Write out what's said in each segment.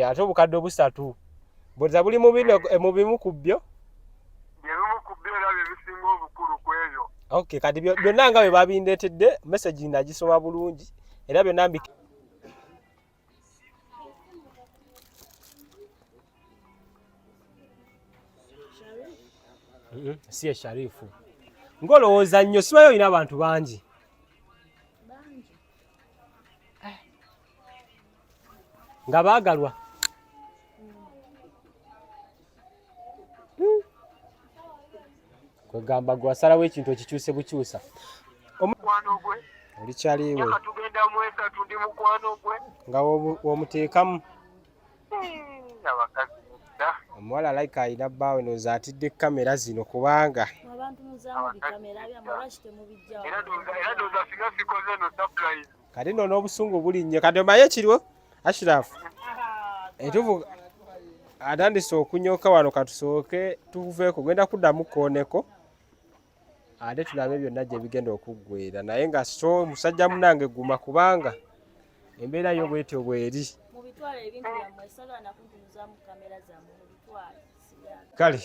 ate obukadde obusatu bweza buli mu bino mu bimu ku byo ebimu ku byo era bye bisinga obukulu ku ebyo. Okay, kati byonna nga bwe babindeetedde message nagisoma bulungi era byonna si Ashirifu ng'olowooza nnyo sibayo olina abantu bangi nga baagalwa kwegamba gwe wasalawo ekintu ekikyuse bukyusa Mukwano gwe olikyaliwe nga tugenda mu esatu ndi mukwano gwe nga womuteekamu abakazi da omuwala like ayina bbaawe nooza atidde kamera zino kubanga era doza singa sikoze no surprise kati nno n'obusungu bulinnye kati omaye kiriwo Ashiraf etuvu atandise okunyoka wano katusooke tuveeko genda kuddamu kooneko ate tulabe byonna gye bigenda okuggweera naye nga so musajja munange guma kubanga embeera yo bwetyo bweri kale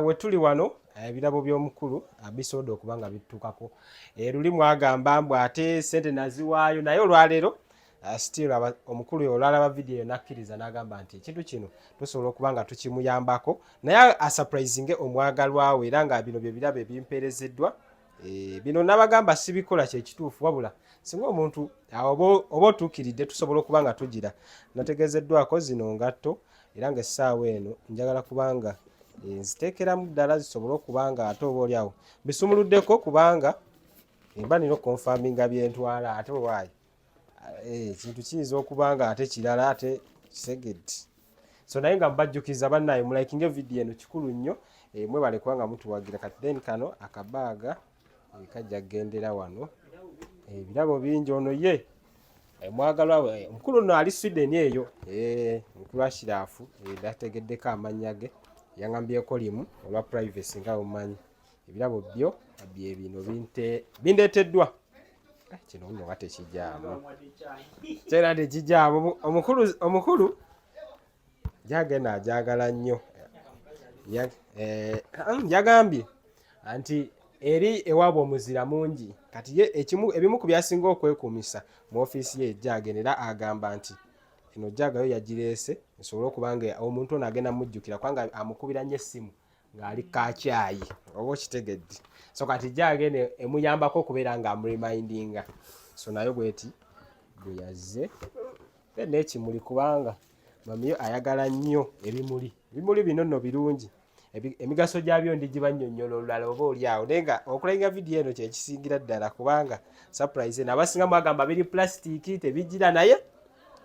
we tuli wano ebirabo by'omukulu bisoda okuba nga bitutukako luli mwagamba mbw ate sente naziwaayo naye olwaleero still omukulu olwalaba vidiyo nakkiriza n'agamba nti ekintu kino tusobola okuba nga tukimuyambako naye asurprisinge omwagalwa we era nga bino bye birabo ebimpeerezeddwa bino nabagamba sibikola kyekituufu wabula singa omuntu oba otuukiridde tusobola okuba nga tugira nategeezeddwako zino ngatto era nga essaawa eno njagala kubanga nziteekeramu ddala zisobole okuba nga ate oba oliawo bisumuluddeko kubanga mba nina okonfaminga byentwala ate owaayi ekintu kiyinza okuba nga ate kirala ate kisegedde so naye nga mbajjukiza bannaye mulaikinga vidiyo eno kikulu nnyo mwebale kubanga mutuwagira kati then kano akabaaga kajja kgendera wano ebirabo bingi ono ye mwagalwa omukulu no ali Sweden eyo mukulu Ashiraf dategeddeko amannya ge yangambyeko limu olwa privacy nga omumanyi ebirabo byo bye bino bindeeteddwa kino nno nga tekijaamu kyera tekijaamu omukulu gyagenda agyagala nnyo yagambye nti eri ewaabwe omuzira mungi kati ye ebimu ku byasinga okwekuumisa mu ofiisi ye ejjagenda era agamba nti eno jjagayo yagireese esobole okuba nga omuntu ono agenda mujjukira kubanga amukubira nnyo essimu ng'ali kakyayi oba okitegedde so kati jjagenda emuyambako okubeera nga amuremindinga so nayo bweti bwe yazze n'ekimuli kubanga mamiyo ayagala nnyo ebimuli bino nno birungi emigaso gyabyo ndigibannyonnyola olulala oba oliawo naye nga okulayinga vidiyo eno kyekisingira ddala kubanga surprise n'abasinga mwagamba biri plastic tebigira naye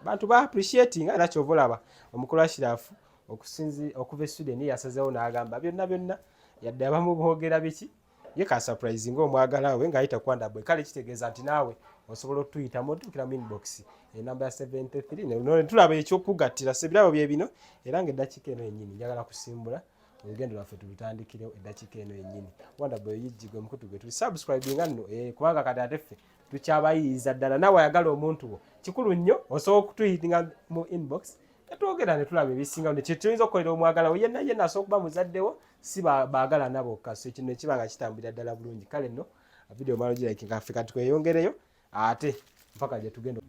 bantu ba appreciating era kyova olaba omukulu Ashiraf okuva e Sweden yasazeewo n'agamba byonna yadde abamu boogera biki ye ka surprise ng'omwagala we ng'ayita kwandabwe kale kitegeeza nti naawe osobola otuyitamu otuukira mu inbox enamba ya 73 tulaba ekyokugattira sebirabo bye bino era ng'eddakiika eno yennyini njagala kusimbula olugendo lwaffe tulutandikireo eddakiika eno yennyini wandabwe yijjigwe mukutu gwe tuli subscribinga nno kubanga kati ate ffe tukyabayiiza ddala naawe ayagala omuntu wo kikulu nnyo osobola okutuyitinga mu inbox netwogera ne tulaba ebisinga ne kyetuyinza okukolera omwagalawo yenna asobola okuba muzaddewo si baagala nabokka so ekino nekiba nga kitambulira ddala bulungi kale nno vidiyo malo giraikinga ffe kati tweyongereyo ate mpaka gye tugenda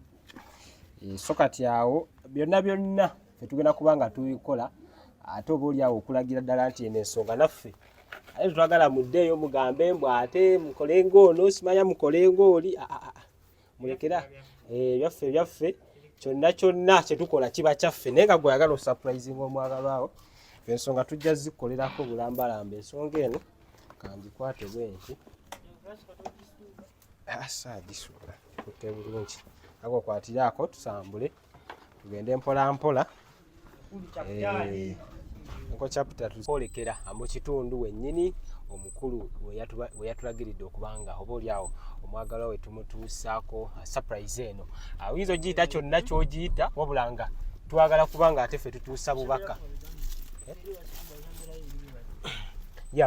so kati awo byonna ffe tugenda kuba nga tubikola ate oba oliawo okulagira ddala nti eno ensonga naffe ate twagala muddeeyo mugambe mbw ate mukole ng'ono simanya mukole ng'oli mulekera byaffe kyonna kyetukola kiba kyaffe naye nga gweyagala osurprising omwagalwawo ensonga tujja zikolerako bulambalamba ensonga eno kangikwate bwenti agisula tutte bulungi ako kwatiraako tusambule tugende mpolampola nko chapter tukolekera mu kitundu wennyini omukulu we yatulagiridde okubanga oba oliawo omwagalwa we tumutuusaako surprise eno oyinza ogiyita kyonna ky'ogiyita wabula nga twagala kubanga ate ffe tutuusa bubaka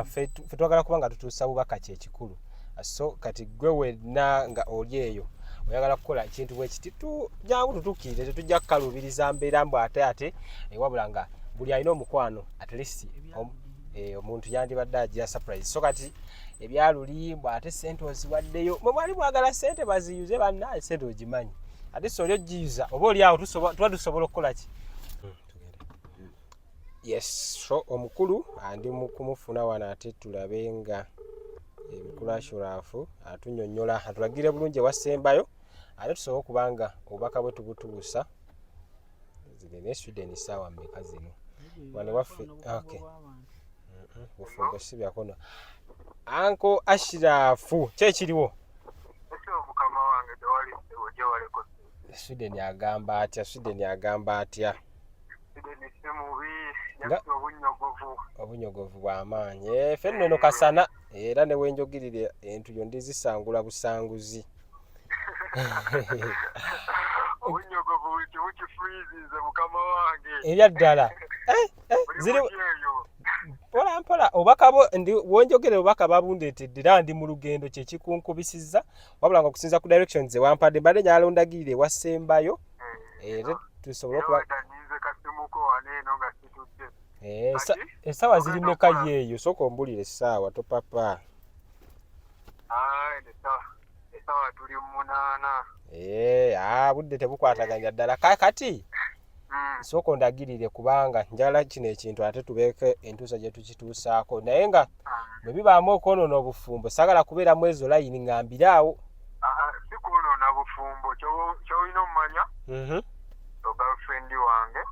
ffe twagala kubanga tutuusa bubaka kyekikulu so kati gwe wenna nga oli eyo oyagala kukola ekintu bwe kiti jangu tutuukirire tetujja kukalubiriza mbeera mbu ate wabula nga buli alina omukwano at least omuntu yandibadde agira surprise so kati ebyaluli bw'ate sente oziwaddeyo mwe mwali mwagala sente baziyuze bannaye sente ogimanyi ate si oli ogiyuza oba oli awo tuba tusobola okukola ki yes so omukulu andi mu kumufuna wano ate tulabe nga emikulu Ashiraf atunnyonnyola atulagire bulungi ewasembayo ate tusobola okubanga obubaka bwe tubutuusa zino ne Sweden essaawa mmeka zino wano waffe okay bufumbo si byakono Anko Ashiraf kyekiriwo mukama wange tewali ojewaleko Sweden agamba atya obunyogovu bw'amaanyi ffe nno kasana era ne wenjogirire entuyo ndizisangula busanguzi obunyogovu bukifriizinze mukama wange ebyaddala ziri mpola obubaka bwonjogere obubaka babundeetedde era ndi mu lugendo kyekikunkubisizza wabula nga okusinza ku directions ewampadde mbadde nyalondagirire ewasembayo era tusobole okuba essaawa ziri meka yeeyo sooka ombulire essaawa topapa essaawa tuli mu 8 budde tebukwataganya ddala kati sooka ondagirire kubanga njala kino ekintu ate tubeeke entuusa gye tukituusaako naye nga bwe bibaamu okwonoona obufumbo saagala kubeeramu ezo layini ngambire awo si kwonoona bufumbo kyolina omumanya girlfriend wange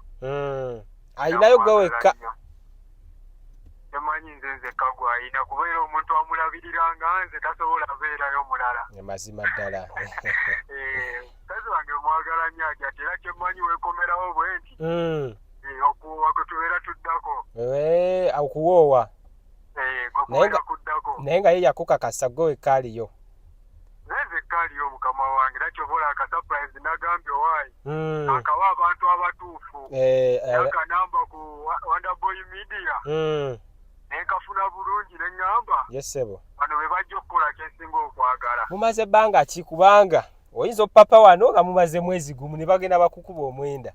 ayinayo gawekka temanyi nze kagwa ayina kubeera omuntu amulabiriranga nze tasobola beerayo mulala mazima ddala kazi wange mwagala nnyo ajati era kyemanyi weekomerawo bwe nti okuwoowa kwe tubeera tuddako okuwoowa kuddako naye nga ye yakukakasa gawekka aliyo nze kaliyo mukama wange era kyobola akasurprise nagambye owaayi akawa abantu abatuufu akanamba ku Wonderboy Media nenkafuna bulungi neŋŋamba yesebo bano be bajja okukola kyensinga okwagala mumaze ebbanga ki kubanga oyinza opapa wano nga mumaze mwezi gumu ne bagenda bakukuba omwenda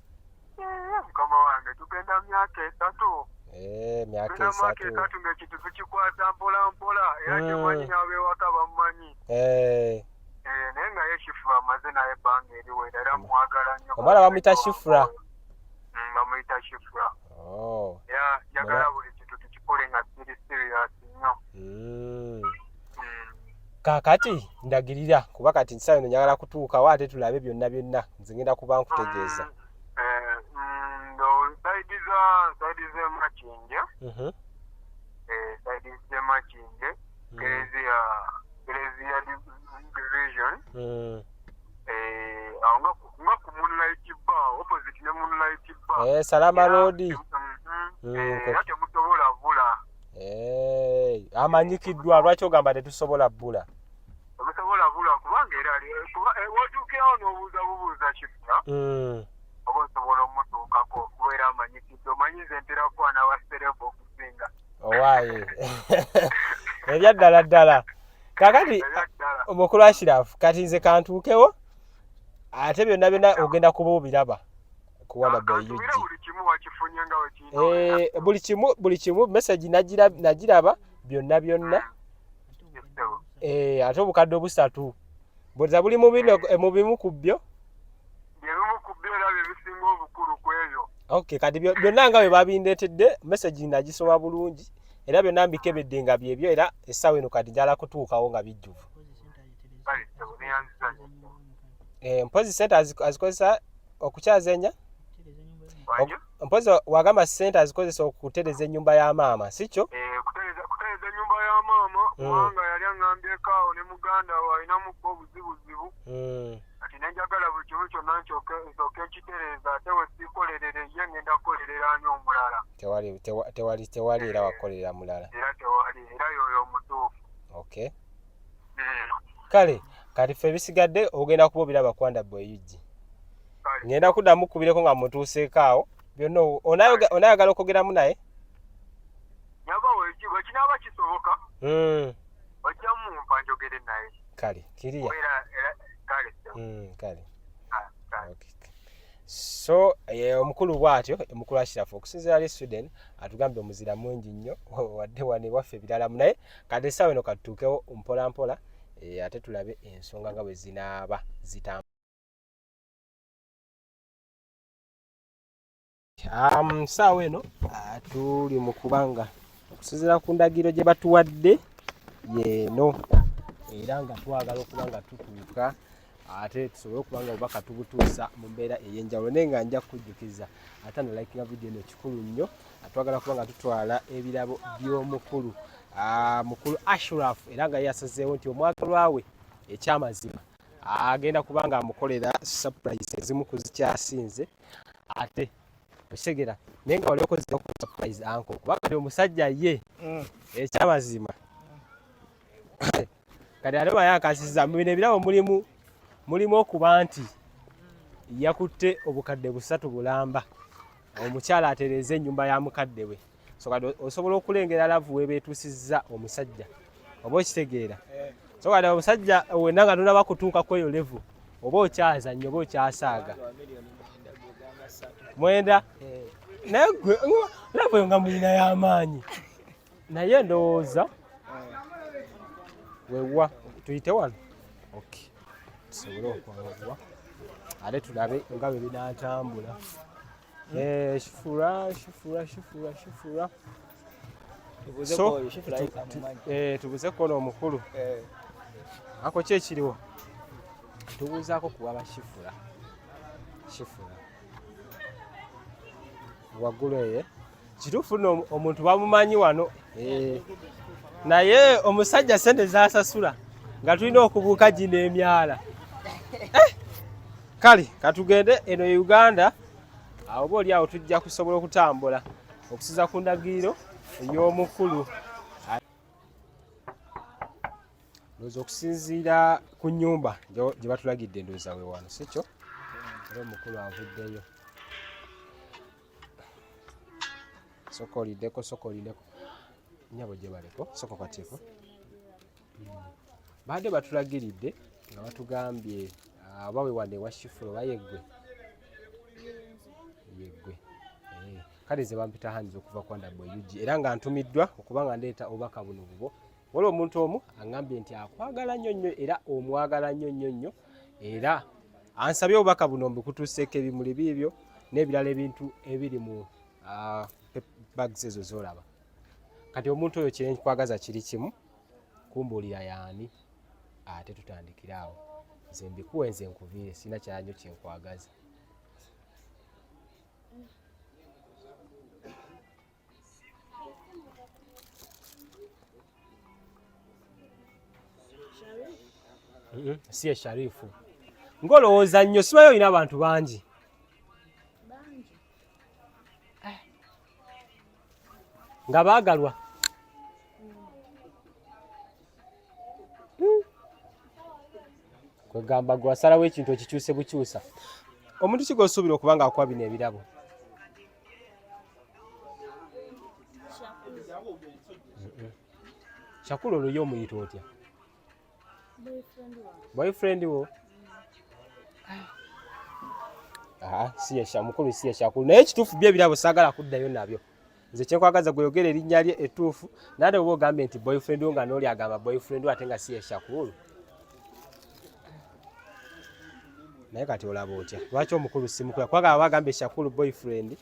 mukama wange tugenda myaka 3 myaka 3 ng'ekintu tukikwata mpola mpola era kyemanyi n'abewaka bammanyi naye nga ye Shifura amaze naye ebbanga eriwera era mwagala nnyo omwana bamuyita Shifura bamuyita Shifura era njagala buli kintu tukikole nga siri serious nnyo kakati ndagirira kuba kati nsayo eno njagala kutuukawo ate tulabe byonna nze ngenda kuba nkutegeeza saidi z'emakinje Kereziya division nga ku Moonlight Bar opposite ne Moonlight Bar Salama Road era temusobola bula amanyikiddwa lwaki ogamba tetusobola bula temusobola bula kubanga era watuukirawo n'obuuza Shifura oba osobola omutuukako kubeera amanyikiddwa omanyi nze ntera kwana wa serebo okusinga owaaye ebyaddala ddala kakati omukulu Ashiraf kati nze kantuukewo ate byonna ogenda kuba obiraba kuwala bayuji buli kimu message nagiraba byonna ate obukadde 3 bweza buli mu bimu ku byo era bisinga obukulu ku ebyo okay kati byonna nga bwe babindeetedde message nagisoma bulungi era byonna mbikebedde nga byebyo era essaawa eno kati njala kutuukawo nga bijjuvu mpozi sente azikozesa okukyazenya mpozi wagamba sente azikozesa okutereza ennyumba ya maama sikyo kutereza ennyumba ya maama kubanga yali aŋŋambyeko awo ne muganda we alinamuko obuzibuzibu kati nenjagala buli kimu kyonna nsooke ekitereeza ate we siikolerere ye ngenda kukolerera ani omulala tewali era wakolerera mulala era tewali era yoyo omutuufu okay kale kati ffe ebisigadde ogenda kuba obiraba ku Wonderboy UG ngenda kuddamu kubireko nga mutuuseeko awo byonna onayagala okwogeramu naye nyaba wekinaaba kisoboka ojja mumpa njogere naye kale kiriya kale kale. kale. Okay. So omukulu bwatyo omukulu Ashiraf okusinziira ali Sweden atugambye omuzira mungi nnyo wadde wane waffe birala naye kati sawa eno katuukewo mpola mpola ate tulabe ensonga nga bwe zinaaba zitambula. Sawa eno tuli mu kubanga okusinziira ku ndagiro gye batuwadde yeno era nga twagala okuba nga tutuuka ate tusobole okubanga obubaka tubutuusa mu mbeera ey'enjawulo naye nga nja kujjukiza ate na likinga vidiyo eno kikulu nnyo twagala kuba nga tutwala ebirabo by'omukulu mukulu Ashiraf era nga yasazeewo nti omwagalwa we ekyamazima agenda kuba nga amukolera surprise ezimu kuzikyasinze ate osegera naye nga wali okozeeko ku surprise anko kuba kati omusajja ye ekyamazima kati ate mayakasiza mu bino ebirabo mulimu okuba nti yakutte obukadde 3 bulamba omukyala atereeza ennyumba ya mukadde we so kati osobola okulengera lavu webeetuusizza omusajja oba okitegeera so kati omusajja wenna nga tonaba kutuuka ku eyo levu oba okyazannyo oba okyasaaga mwenda naye lavu eyo nga mulina y'amaanyi naye ndowooza wewa tuyite wano okay tusobole okwawa ate tulabe nga bwe binatambula shifura tubuze kono omukulu ako ki ekiriwo tubuuzaako kuwaba shifura waggulu eye kituufu nno omuntu bamumanyi wano naye omusajja sente zasasula nga tulina okubuuka gino emyala kale katugende eno Uganda oba oli awo tujja kusobola okutambula okusiza ku ndagiro ey'omukulu ndowooza okusinziira ku nnyumba gye batulagidde ndowooza we wano sikyo era omukulu avuddeyo sokoliddeko nyabo gye baleko soko katiiko badde batulagiridde nga batugambye bawe wane wa shifuro bayeggwe kale ze bampita handiza okuva kwa ndabwe yuji era nga ntumiddwa okuba nga ndeeta obubaka buno bubo wali omuntu omu aŋŋambye nti akwagala nnyo era omwagala nnyo era ansabye obubaka buno mbukutuuseeko ebimuli biibyo n'ebirala ebintu ebiri mu bags ezo z'olaba kati omuntu oyo kyenkwagaza kiri kimu kumbuulira yaani ate tutandikira awo nze mbikuwe nze nkuviire sina kyanyo kyenkwagaza si Sharifu ng'olowooza nnyo sibayo olina abantu bangi nga baagalwa kwegamba gwe wasalawo ekintu ekikyuse bukyusa omuntu kiga osuubira okuba nga akuwa bino ebirabo Shakulu olwo ye omuyita otya boyfriend wo mukulu si ye Shakulu naye ekituufu byo ebirabo saagala kuddayo nabyo nze kyenkwagaza gweyogera erinnya lye ettuufu nate oba ogambe nti boyfriend wo nga n'oli agamba boyfriend wo ate nga si ye Shakulu naye kati olaba otya lwaki omukulu simukuya kwagala bagambe Shakulu boyfriend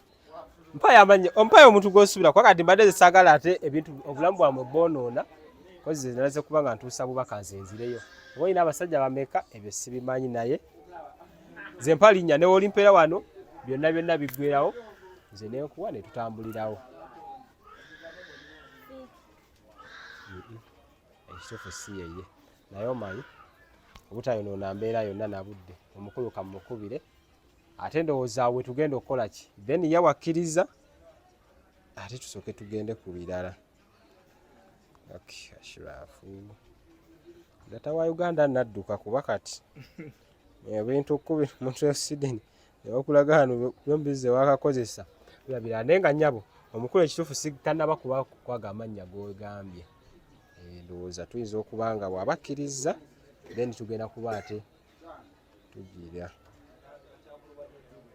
ompayo omuntu gw'osuubira kwagati mbadde ze saagala ate ebintu obulamu bwamwe bwonoona kozi ze nalaze kuba nga ntuusa bubaka nze nzireyo oba olina abasajja bameka ebyo sibimanyi naye nze mpa linnya newolimpeera wano byonna biggwerawo nze nenkuwa ne tutambulirawo ekituufu si yeye naye omanyi obutayonoona mbeera yonna nabudde omukulu kamukubire ate ndowooza we tugenda okukola ki then yawakkiriza ate tusooke tugende ku birala Ashiraf data wa Uganda nadduka kuba kati ebintu okubira omuntu ya Sweden nebakulaga hano byombize wakakozesa birabira naye nga nnyabo omukulu ekituufu sitanaba kuba kwaga amannya g'ogambye ndowooza tuyinza okuba nga bw'abakkiriza then tugenda kuba ate tugira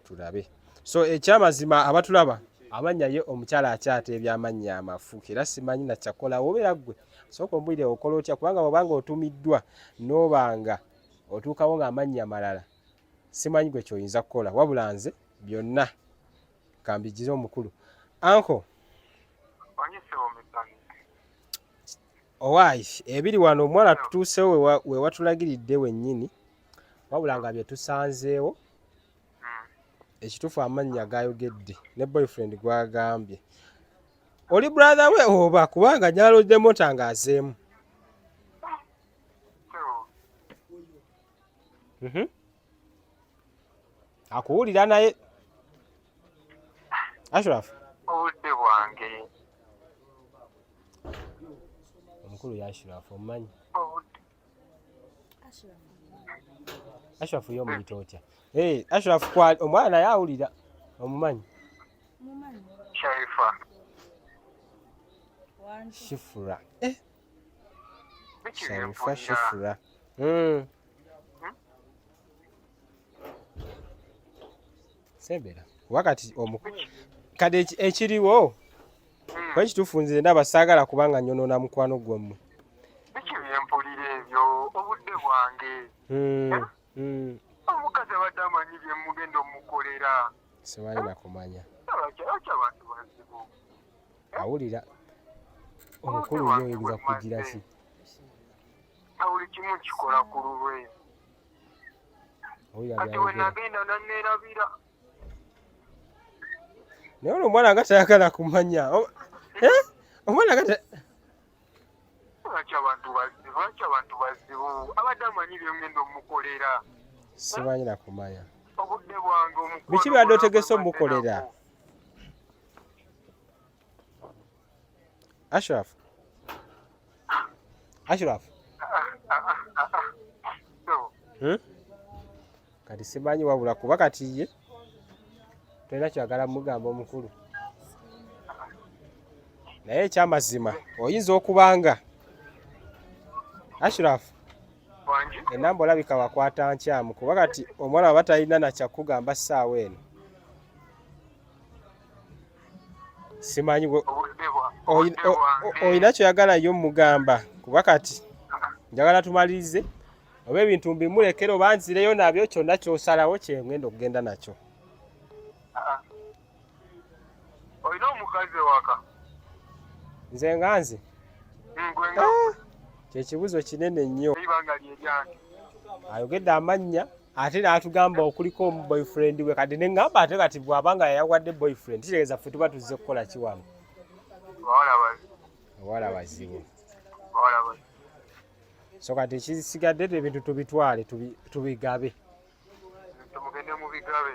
tulabe. So ekyamazima abatulaba amanya ye omukyala akyata ebyamanya amafu era simanyi na kyakola obeera gwe sooka ombulire okola otya kubanga bwobanga otumiddwa n'obanga otuukawo ng'amanya malala simanyi gwe kyoyinza kukola wabula nze byonna kambigire omukulu anko owaayi ebiri wano omuwala tutuusewo we watulagiridde wennyini wabula nga bye tusanzeewo ekituufu amannya gayogedde ne boyfriend gwagambye oli brother we oba kubanga nyalodde mota ng'azeemu akuwulira naye Ashiraf obudde bwange omukulu ya Ashiraf omumanyi Ashiraf yo omuyita otya Ashiraf omwana naye awulira omumanyi Shifura Sharifa Shifura sembera wakati kade ekiriwo kwekituufu nze ndaba saagala kubanga nyonoona mukwano gwammwe biki byempulira ebyo obudde bwange omukazi abadde amanyi bye mugenda omukolera simanyi nakumanya abantu bazibu awulira omukulu yo oyinza kugira ki buli kimu kikola ku lulwe ati we nagenda nanneerabira naye olwo omwana nga tayagala kumanya omwana nga lwaki abantu bazibu abadde amanyi bye mugenda omukolera simanyi nakumanya obudde bwange omukulu biki byadde otegese omukolera Ashiraf kati simanyi wabula kuba kati ye tolina kyagala mugamba omukulu naye ekyamazima oyinza okubanga Ashiraf enamba olabika wakwata nkyamu kuba kati omwana waba talina nakyakugamba ssaawa eno simanyi olina kyoyagala yo mugamba kuba kati njagala tumalirize oba ebintu mbimulekera oba nzireyo nabyo kyonna kyosalawo kyengenda okugenda nakyo olina omukazi waka nze nga nze kyekibuzo kinene nnyo ibanga lyeryange ayogedde amannya ate n'atugamba okuliko omu boyfriend we kati neŋŋamba ate kati bw'abanga yayawadde boyfriend kitegeeza ffe tuba tuzze kukola ki wano abawala bazibu so kati ekisigadde ebintu tubitwale tubigabe tumugende mu bigabe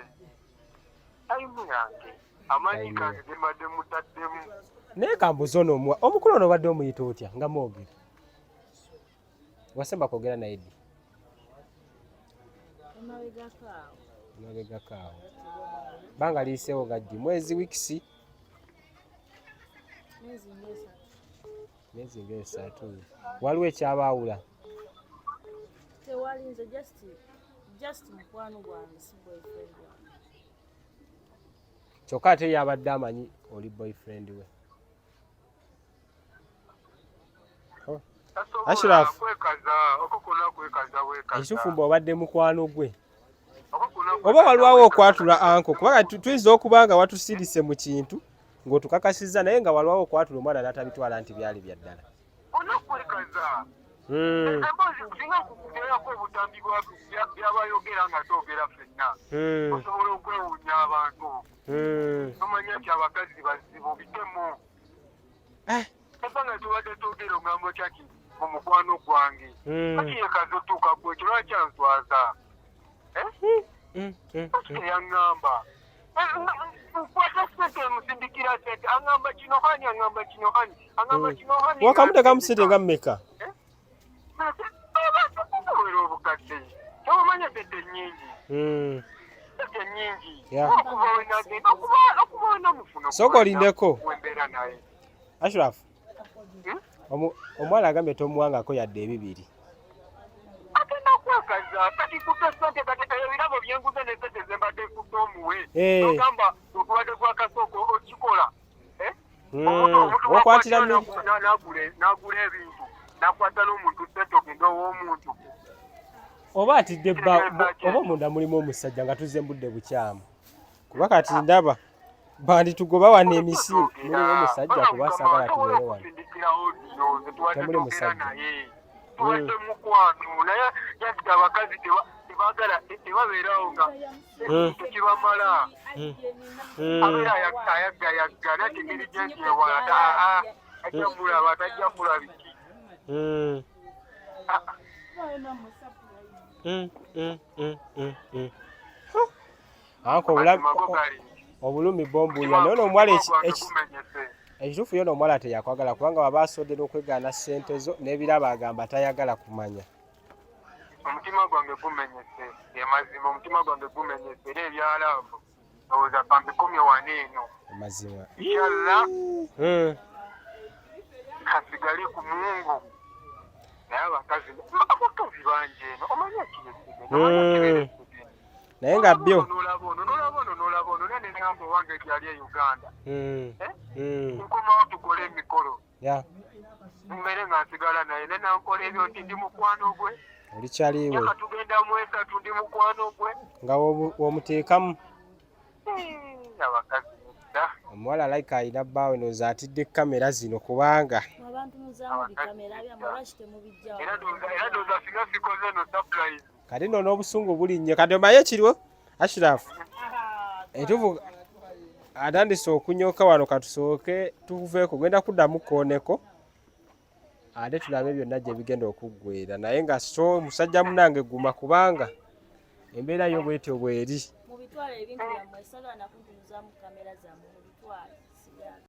ayimu yange amanyi gange gemadde mutaddemu naye kambuzo ono omukulu ono obadde omuyita otya nga mwogere wasemba kwogera naye ddi emabegakaawo banga liiseewo gaddi mwezi wikisi myezi ng'esatu waliwo ekyabaawula tewalinze just mukwano gwange si boyfriend wange kyokka ate yabadde amanyi oli boyfriend we Ashiraf ekitufumba obadde mukwano gwe oba walwawo okwatula anko kubanga tuyinza okuba nga watusirise mu kintu ng'otukakasizza naye nga walwawo okwatula omwana n'atabitwala nti byali bya ddala singa kukugerako obutambi byabayogera nga twogera ffenna osobola okwewuunya abantu nomanya nti abakazi bazibu bitemu ebanga tubadde twogera ogambo kyaki mu mukwano gwange akiyekazi otuuka gwe ekyo lwaki answaza yaŋŋamba nkwata sente musindikira sente aŋŋamba kino hani aŋŋamba kino hani aŋŋamba kino hani wakamuteka musente nga mmeka wera obukadde tobamanya sente nyingi sente nyingi okuva wenagenda okuba wenamufuna sooka olindeko wembeera naye Ashiraf omwana agambye tomuwangako yadde ebibiri agenda kwekaza Nga kati kutte ssente kati ebirabo byenguze ne ssente ze mbadde kutte omuwe. Eh. Ogamba okubadde kwa kasoko okikola. Okwatira n'agula ebintu n'akwata n'omuntu ssente ogenda ow'omuntu. Oba atidde oba munda mulimu omusajja nga tuzze mbudde bukyamu. Kuba kati ndaba banditugoba wano emisimu mulimu omusajja kuba sagala tubeere wano. Temuli musajja. Tuwadde mukwano naye yadde abakazi tebabeerawo nga tekibamala. Abeera ayagga nati intelligence ewala ajja mulaba tajja kulabiki. Anko obulumi bombuya nono omuwala ekituufu yo n'omuwala teyakwagala kubanga waba asodde n'okwegaana ssente zo n'ebirabo agamba tayagala kumanya. Omutima gwange gumenyese mazima, omutima gwange gumenyese era ebyalaavu ndowooza kambikomye wano eno mazima inshallah kasigale ku Mungu. Naye abakazi bangi eno omanya kiresige naye nga byo nolaba ono nenegamba owange gyali e Uganda nkomawo tukole emikolo mmere nga nsigala naye nenankola ebyo nti ndi mukwano gwe olikyaliwe nga tugenda mu esatu ndi mukwano gwe nga womuteekamu. Abakazi da omuwala like ayina bbaawe nooza atidde kamera zino kubanga era doza singa sikoze no surprise kati nno n'obusungu bulinnye kati omaye ekiriwo Ashiraf etuvu atandise okunyoka wano katusooke tuveeko genda kuddamu kooneko ate tulabe byonna gye bigenda okuggweera naye nga so omusajja munange guma kubanga embeera yo bwetyo bweri. Mu bitwala ebintu byammwe sagala nakuntuuzaamu kamera zammwe mu bitwala.